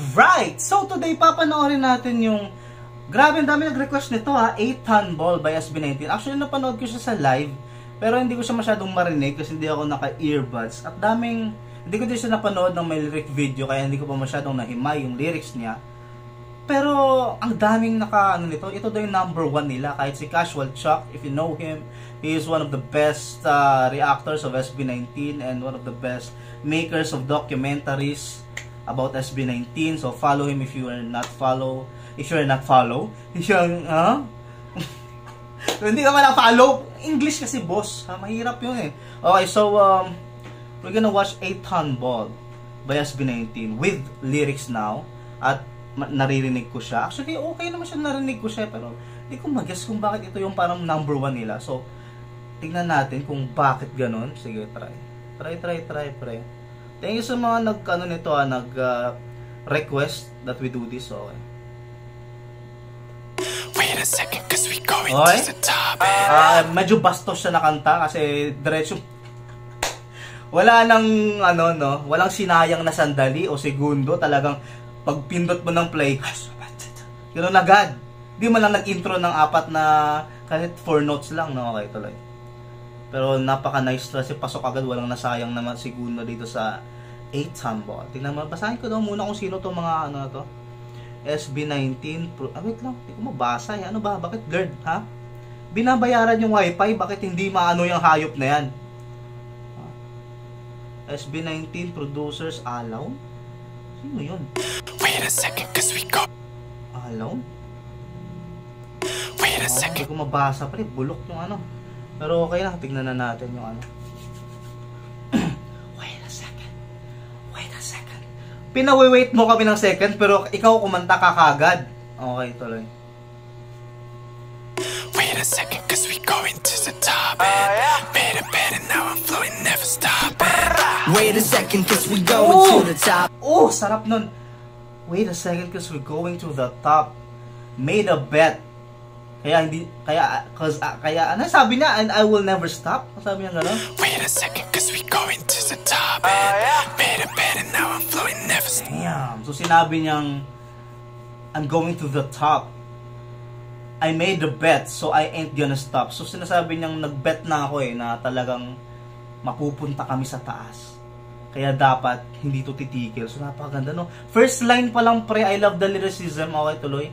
Alright! So today papanoorin natin yung grabe, ang dami nag-request nito ha, 8-ton ball by SB19. Actually napanood ko siya sa live, pero hindi ko siya masyadong marinig kasi hindi ako naka-earbuds. At daming, hindi ko din siya napanood ng may lyric video kaya hindi ko pa masyadong nahimay yung lyrics niya. Pero ang daming nito, ito daw yung number 1 nila. Kahit si Casual Chuck, if you know him, he is one of the best reactors of SB19 and one of the best makers of documentaries about SB19. So follow him if you are not follow. If you are not follow, hindi ka man follow. English kasi boss, mahirap yun eh. Okay, so we're gonna watch 8-ton ball by SB19 with lyrics now. At naririnig ko siya. Actually, okay naman siya, narinig ko siya, pero hindi ko mag-guess kung bakit ito yung parang number 1 nila. So, tingnan natin kung bakit ganun. Sige, try. Thank you sa mga nag-request that we do this. Okay. Wait a second, cause we going okay. to the top. Medyo bastos siya na kanta kasi diretso wala nang walang sinayang na sandali o segundo. Talagang pag pindot mo ng play, ganoon agad. Di man lang nag-intro ng 4 na kahit 4 notes lang, no? Okay, tuloy. Pero napaka-nice kasi pasok agad, walang nasayang naman segundo dito sa 8-ton ball. Tingnan mo, basahin ko daw muna kung sino to mga to. SB19 wait lang, hindi ko mabasa eh. Ano ba? Bakit blurred, ha? Binabayaran yung wifi, bakit hindi maano yung hayop na yan? SB19 producers allow? Sino yun? Wait a second, cause we go. Allow? Wait a second. Hindi ko mabasa pa rin, bulok yung Pero okay lang, tignan na natin yung Wait a second. Pinawi-wait mo kami ng second, pero ikaw kumanta ka kagad. Okay, tuloy. Wait a second, cause we going to the top. Better, now I'm flowing, never stop. Wait a second, cause we going to the top. Oh, sarap nun. Wait a second, cause we're going to the top. Made a bet. Kaya ano sabi niya, and I will never stop? Sabi niya gano'n? Wait a second, cause we going to the top. Better, now I'm flowing, never stop. Damn. So sinabi niyang, I'm going to the top. I made a bet, so I ain't gonna stop. So sinasabi niyang nag-bet na ako na talagang mapupunta kami sa taas. Kaya dapat hindi to titigil. So napakaganda, no? First line pa lang, pre, I love the lyricism. Okay, tuloy.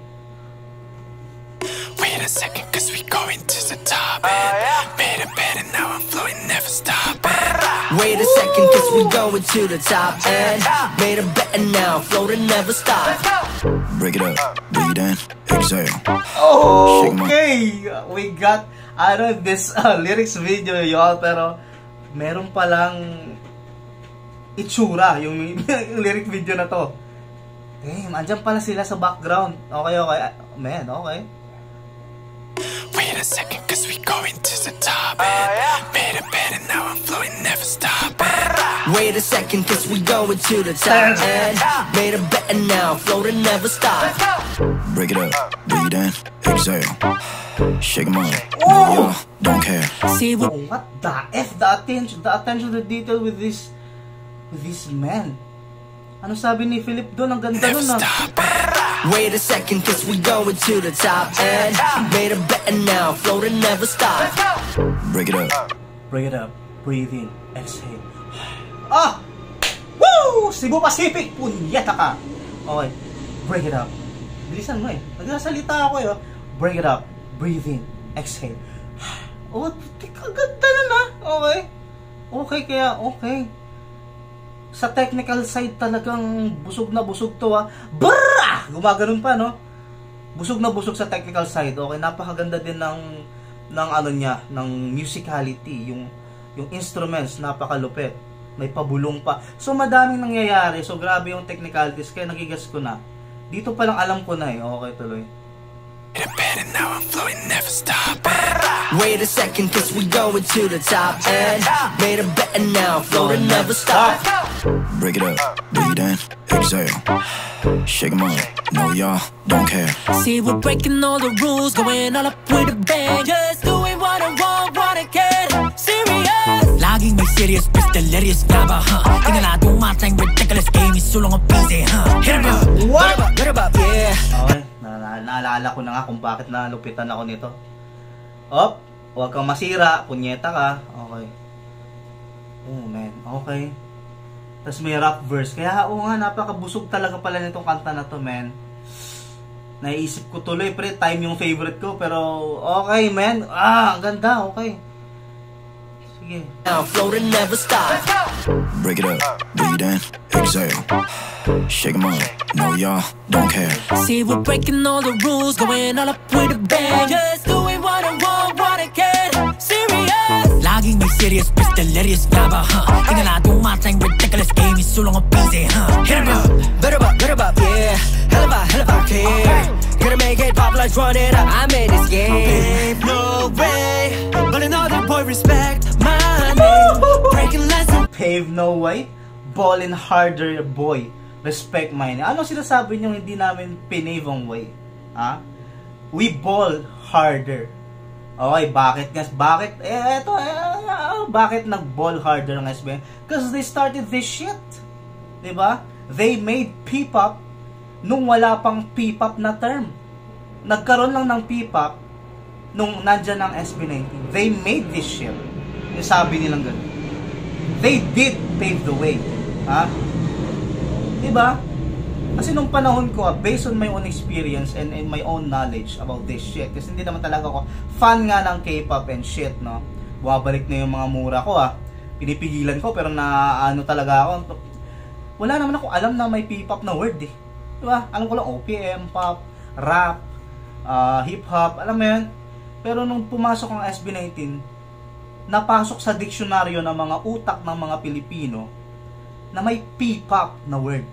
Wait a second, cause we going to the top. Better, now I'm flowing, never stop. Wait a second, cause we going to the top. And made a bet and now floating, never stop. Break it up, breathe in, exhale. Okay, we got this lyrics video, y'all. Pero meron palang itsura yung lyric video na to. Damn, andyan pala sila sa background. Okay. Man, okay. Wait a second, cause we going to the top. Better, now I'm flowing, never stop. Wait a second, cause we going to the top. And made a bet and now floating, never stop. Break it up, breathe in, exhale. Shake 'em up, no, don't care. See what the F, the attention to detail with this man. Ano sabi ni Philip doon? Ang ganda never nun stop. Wait a second, cause we going to the top. And made a bet and now floating, never stop. Break it up, breathe in, exhale. Woo! Cebu Pacific, punyeta ka. Okay, break it up. Bilisan mo nagsasalita ako Break it up, breathe in, exhale. Oh, kaganda na. Okay, kaya okay. Sa technical side talagang busog na busog to Brrrr! Gumaganon pa, no? Busog na busog sa technical side. Okay, napakaganda din ng ng musicality, yung instruments napakalupit. May pabulong pa. So madaming nangyayari. So grabe yung technicalities kaya nagigas ko na. Dito pa lang alam ko na Okay, tuloy. Better, now I'm flowing, never stop. Wait a second, cause we going to the top. And made a bet and now floating, never stop. break it up, breathe in, exhale. Shake 'em up, no y'all don't care. See, we're breaking all the rules, going all up with a bang. Just doing what I want, what I get. Serious. Laging may serious, bitch, delirious nga ba, huh? Tingnan na tumatang ridiculous game, isulong ang busy, huh? Hit 'em up. naalala ko na nga kung bakit nalupitan ako nito. Op, huwag kang masira, punyeta ka. Okay. Oh man, okay. Tapos may rap verse. Kaya oo nga, napakabusog talaga pala nitong kanta na to, man. Naisip ko tuloy, pre, time yung favorite ko. Pero okay, man. Ang ganda, okay. Sige. Floating never stop. Break it up, breathe in, exhale. Shake 'em up, no y'all don't care. See, we're breaking all the rules, going all up with a bang. Just doing what I want, what I can. Serious. Laging may serious, pistolerious nga ba, huh? Inaladong matang ridiculous game, isulong ang busy, huh? Hit 'em up, better up, yeah. Hell of a care. Gonna make it pop, let's run it up. I made this game. Babe, no way. But another boy, respect my name. Breaking lessons. Pave no way. Ballin' harder, boy. Respect my name. Ano sinasabi nyo hindi namin pinave ang way? Ha? We ball harder. Okay, bakit? Bakit? Bakit nag-ball harder ng SBN? Because they started this shit. Diba? They made P-pop nung wala pang P-pop na term. Nagkaroon lang ng P-pop nung nandyan ang SB19. They made this shit. Yung sabi nilang ganun. They did pave the way. Ha? Diba? Kasi nung panahon ko, based on my own experience and my own knowledge about this shit, kasi hindi naman talaga ako fan nga ng K-pop and shit, no? Buwabalik na yung mga mura ko, pinipigilan ko, pero ano talaga ako, wala naman ako alam na may P-pop na word, eh. Diba? Alam ko lang OPM, pop, rap, hip-hop, alam mo yun? Pero nung pumasok ang SB19, napasok sa diksyonaryo ng mga utak ng mga Pilipino na may P-pop na word.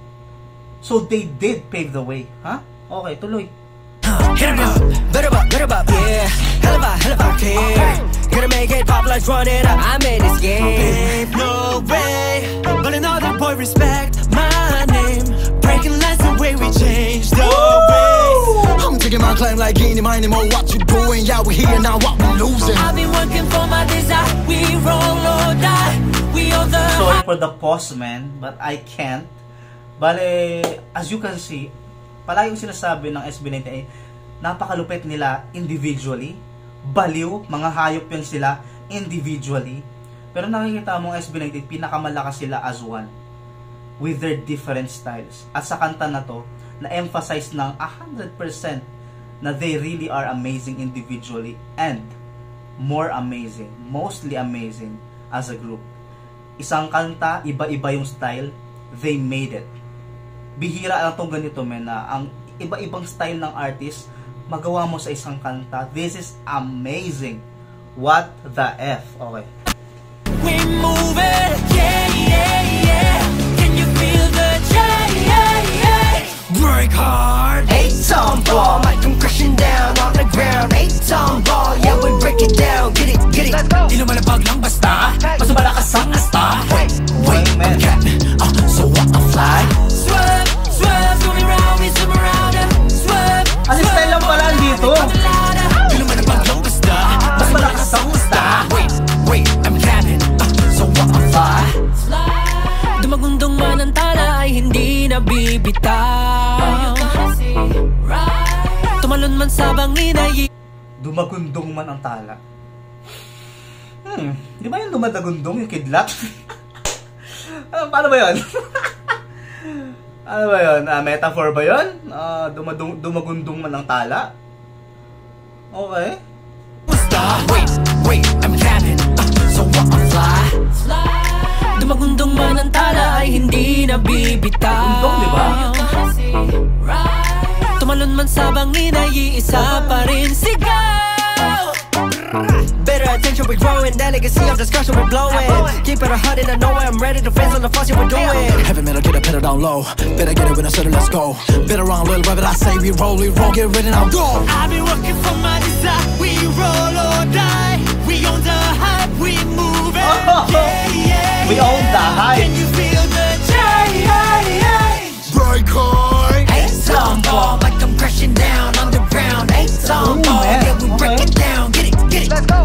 So they did pave the way. Ha? Okay, tuloy. Hit 'em up, better up, yeah. Hell of a care. Gonna make it pop, let's run it up. I made this game. Babe, no way. But another boy, respect my name. Breaking less the way we change the ways. I'm taking my claim like any money more. What you doing? Yeah, we here now. What we losing? I've been working for my desire. We roll or die. We on the. Sorry for the pause, man, but I can't. Bale, as you can see, palagi yung sinasabi ng SB19 ay napakalupit nila individually. Baliw, mga hayop yan sila individually. Pero nakikita mo ang SB19, pinakamalakas sila as one. With their different styles. At sa kanta na to, na-emphasize ng 100% na they really are amazing individually and more amazing, mostly amazing as a group. Isang kanta, iba-iba yung style, they made it. Bihira lang tong ganito, men, na ang iba-ibang style ng artist magawa mo sa isang kanta. This is amazing. What the F? Okay. We move it, yeah. Can you feel the change? Break hard. 8-ton ball, might come crashing down on the ground. 8-ton ball, yeah, we break it down. Get it. Di lumalabag lang basta. Mas malakas ang asta. Wait, man. So what I fly? Swerve, zooming round, we zoom around. Swerve. Ano style lang pala dito? Di lumalabag lang basta. Mas malakas ang asta. Wait, I'm capping. So what I fly? Dumagundong man ang tala ay hindi nabibitaw. Tumalon man sa bangin ay Dumagundong man ang tala. Di ba yung dumadagundong, yung kidlat? Paano ba yun? Ano ba yun? Metaphor ba yun? Dumagundong man ang tala? Okay. Wait, I'm capping. So what I fly? Dumagundong man ang tala ay hindi nabibitaw. Gundong, di ba? Tumalon man sa bangin ay iisa pa rin sigaw. Better attention, we're growing. Delicacy of discussion, we're blowing. Keep it 100, I know I'm ready to face on the fuss, we're doing. Heavy metal, get it, put it down low. Better get it when I said it, let's go. Better run, little rabbit, I say we roll, get ready now, go. I've been working for my desire. We roll or die. We own the hype, we move it. Yeah. We own the hype. Can you feel the change? Break hard. 8-ton ball, like I'm crashing down underground. 8-ton ball, man. yeah, we break it down. Get it.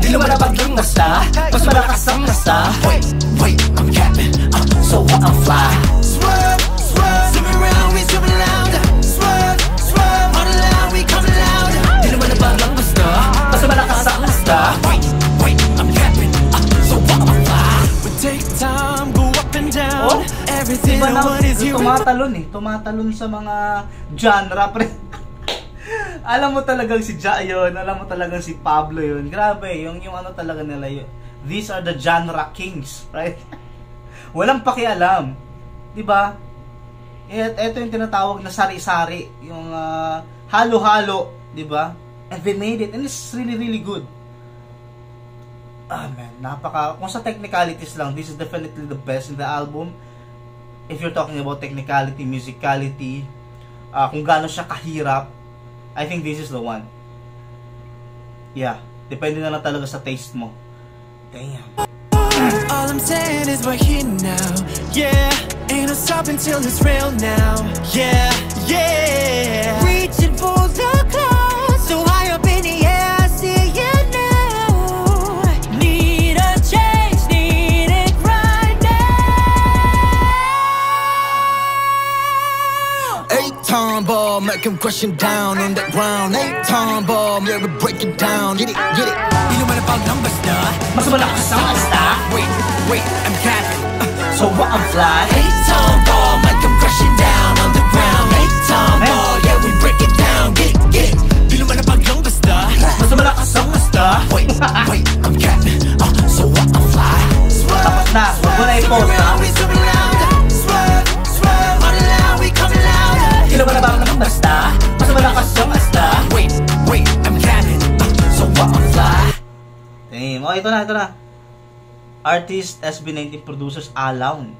Di lumalabag lang basta. Mas malakas ang asta. Wait, I'm capping. So what I fly? Swerve, zoom around, we zoom loud. Swerve, on the line, we coming loud. tumatalon eh. Tumatalon sa mga genre, pre. Alam mo talagang si Ja yun. Alam mo talagang si Pablo yun. Grabe, yung ano talaga nila yun. These are the genre kings, right? Walang pakialam. Diba? Ito yung tinatawag na sari-sari. Yung halo-halo. Diba? And they made it. And it's really, really good. Ah, man. Kung sa technicalities lang, this is definitely the best in the album. If you're talking about technicality, musicality, kung gaano siya kahirap, I think this is the one. Yeah. Depende na lang talaga sa taste mo. Damn. All I'm saying is we're here now, yeah. Ain't no stopping till it's real now, yeah, yeah. Reaching for the clouds, so high up in the air, I see you now. Need a change, need it right now. 8-time ball, make him crush him down on the ground. 8-time ball, yeah, we break it down. Get it, get it. You know what about numbers, nah? Mas malakas ang asta. Wait, I'm capping. So what I'm fly. 8-time ball, make him crush it down on the ground. 8-time ball, yeah, we break it down. Get it, get it. You know what about numbers, nah? Mas malakas ang asta. Wait, I'm capping. So what I'm fly. Tapos na. Huwag mo na i-post, ha? Kilo ba na ba ang basta? Mas malakas ang asta. Wait, I'm capping. So what I'm fly. Damn. Oh, ito na. Artist, SB19 producers, Alon.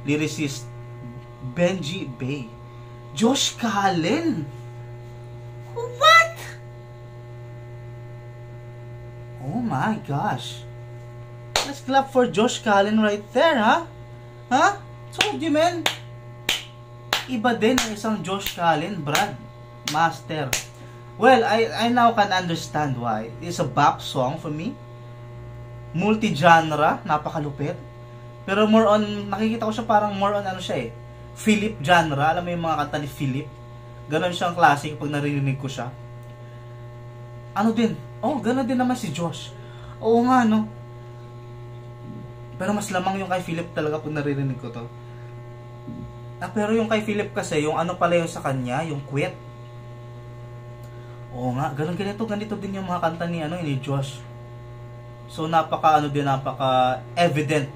Lyricist, Benji Bay. Josh Cullen. What? Oh my gosh. Let's clap for Josh Cullen right there, ha? Huh? Told you, man. Iba din ang isang Josh Cullen, Brad. Master. Well, I now can understand why. It's a bop song for me. Multi-genre, napakalupit. Pero more on, nakikita ko siya parang more on ano siya eh. Philip genre, alam mo yung mga kanta ni Philip? Ganon siyang klase kapag narinig ko siya. Ano din? Oh, ganon din naman si Josh. Oo nga, no? Pero mas lamang yung kay Philip talaga pag narinig ko to. Pero yung kay Philip kasi, yung ano pala yung sa kanya, yung quit. Oo nga, ganito din yung mga kanta ni Josh. So napaka evident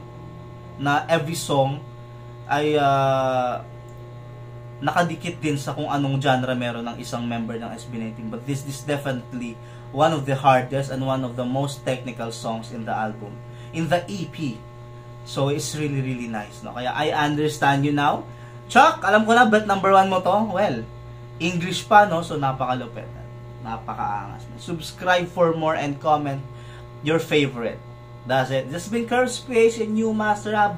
na every song ay nakadikit din sa kung anong genre meron ng isang member ng SB19. But this is definitely one of the hardest and one of the most technical songs in the album, in the EP. So it's really, really nice, no? Kaya I understand you now. Chuck, alam ko na, bet number 1 mo to. Well, English pa, no? So napakalupit. Napakaangas. Subscribe for more and comment your favorite. That's it. This has been Curves PH and you, Master has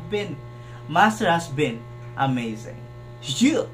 been amazing. Yeah.